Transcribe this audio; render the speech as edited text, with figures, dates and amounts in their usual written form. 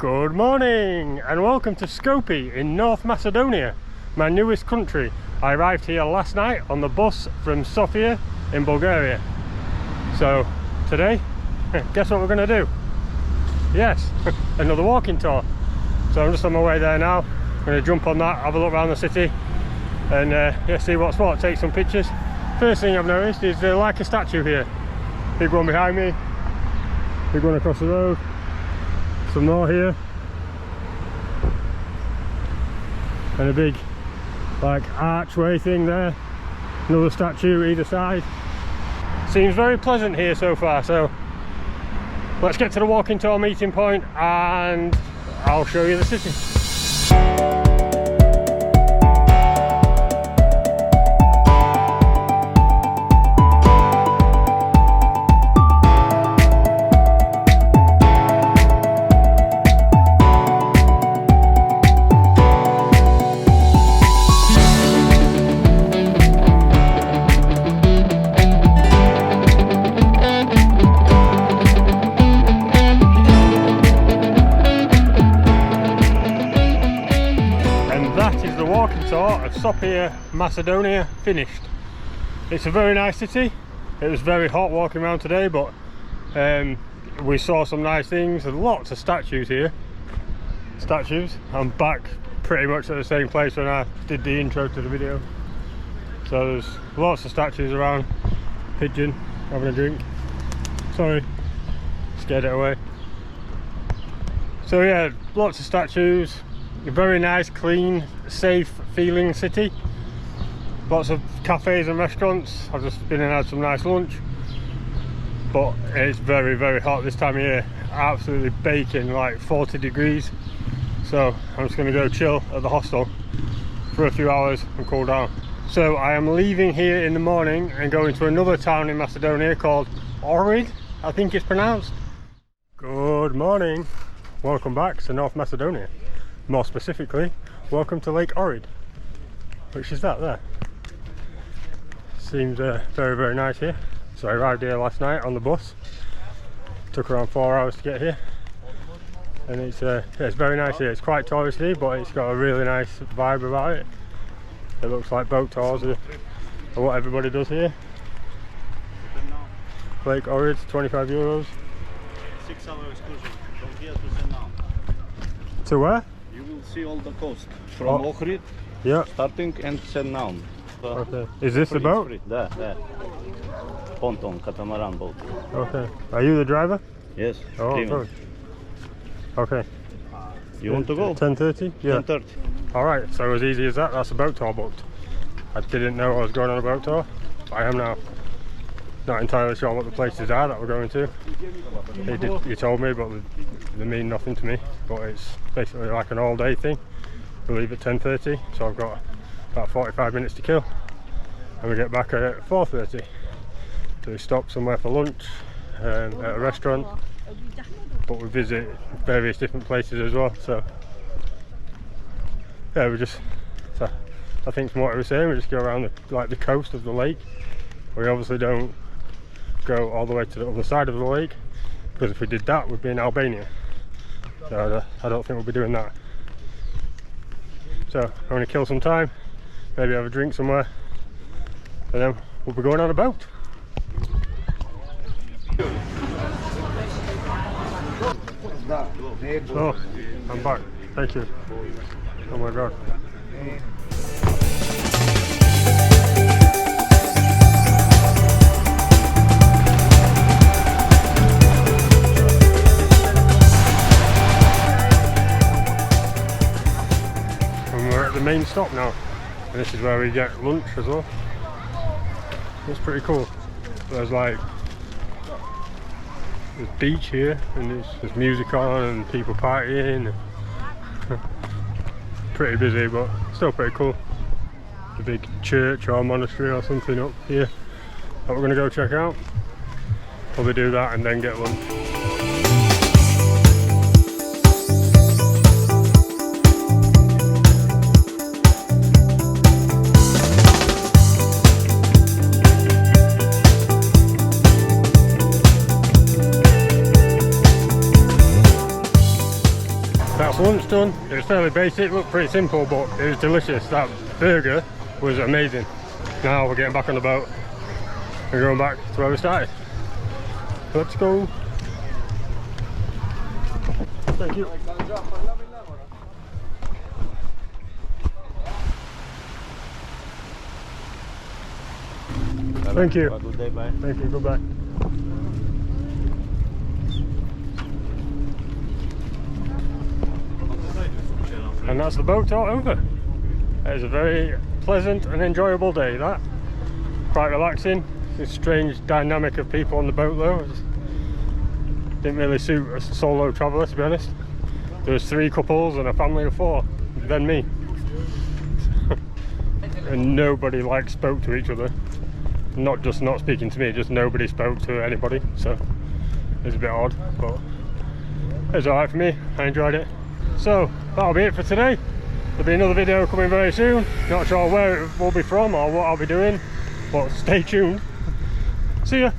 Good morning and welcome to Skopje in North Macedonia, my newest country. I arrived here last night on the bus from Sofia in Bulgaria. So today, guess what we're going to do? Yes, another walking tour. So I'm just on my way there now. I'm going to jump on that, have a look around the city and yeah, see what's what, take some pictures. First thing I've noticed is like a statue here. Big one behind me, big one across the road. Some more here, and a big like archway thing there, another statue either side. Seems very pleasant here so far, so let's get to the walking tour meeting point and I'll show you the city. Of Skopje, Macedonia finished. It's a very nice city. It was very hot walking around today, but we saw some nice things. There's lots of statues here. I'm back pretty much at the same place when I did the intro to the video. So there's lots of statues around. Pigeon having a drink. Sorry, scared it away. So yeah, lots of statues. A very nice, clean, safe feeling city. Lots of cafes and restaurants. I've just been and had some nice lunch, but it's very, very hot this time of year. Absolutely baking, like 40 degrees. So I'm just going to go chill at the hostel for a few hours and cool down. So I am leaving here in the morning and going to another town in Macedonia called Ohrid, I think it's pronounced. Good morning, welcome back to North Macedonia. More specifically, welcome to Lake Ohrid, which is that there. Seems very, very nice here. So I arrived here last night on the bus. Took around 4 hours to get here, and it's very nice here. It's quite touristy, but it's got a really nice vibe about it. It looks like boat tours are what everybody does here. Lake Ohrid, 25 €. 6-hour excursion from here to Senau. To where? You will see all the coast from Ohrid, yeah, starting and Senau. Okay. Is this the boat? There. Ponton, catamaran boat. Okay. Are you the driver? Yes. Oh, sorry. Okay. You want to go? 10:30? Yeah. 10:30. Alright, so as easy as that, that's a boat tour booked. I didn't know I was going on a boat tour. I am now. Not entirely sure what the places are that we're going to. He told me, but they mean nothing to me. But it's basically like an all-day thing. We leave at 10:30, so I've got about 45 minutes to kill, and we get back at 4:30. So we stop somewhere for lunch at a restaurant, but we visit various different places as well. So yeah, I think from what I was saying, we just go around the coast of the lake. We obviously don't go all the way to the other side of the lake, because if we did that we'd be in Albania, so I don't think we'll be doing that. So I'm going to kill some time, maybe have a drink somewhere, and then we'll be going on a boat. Oh, I'm back, thank you. Oh my god. The main stop now, and this is where we get lunch as well. It's pretty cool. There's beach here, and there's music on and people partying. Pretty busy, but still pretty cool. A big church or monastery or something up here that we're going to go check out. Probably do that and then get lunch. lunch done. It was fairly basic, looked pretty simple, but it was delicious. That burger was amazing. Now we're getting back on the boat and going back to where we started. Let's go. Thank you. Thank you. Have a good day, bye. Thank you, goodbye. And that's the boat all over. It was a very pleasant and enjoyable day, that. Quite relaxing. This strange dynamic of people on the boat though. Didn't really suit a solo traveller, to be honest. There was 3 couples and a family of 4, then me. And nobody spoke to each other. Not just not speaking to me, just nobody spoke to anybody. So it was a bit odd, but it was alright for me. I enjoyed it. So that'll be it for today. There'll be another video coming very soon. Not sure where it will be from or what I'll be doing, but stay tuned. See ya.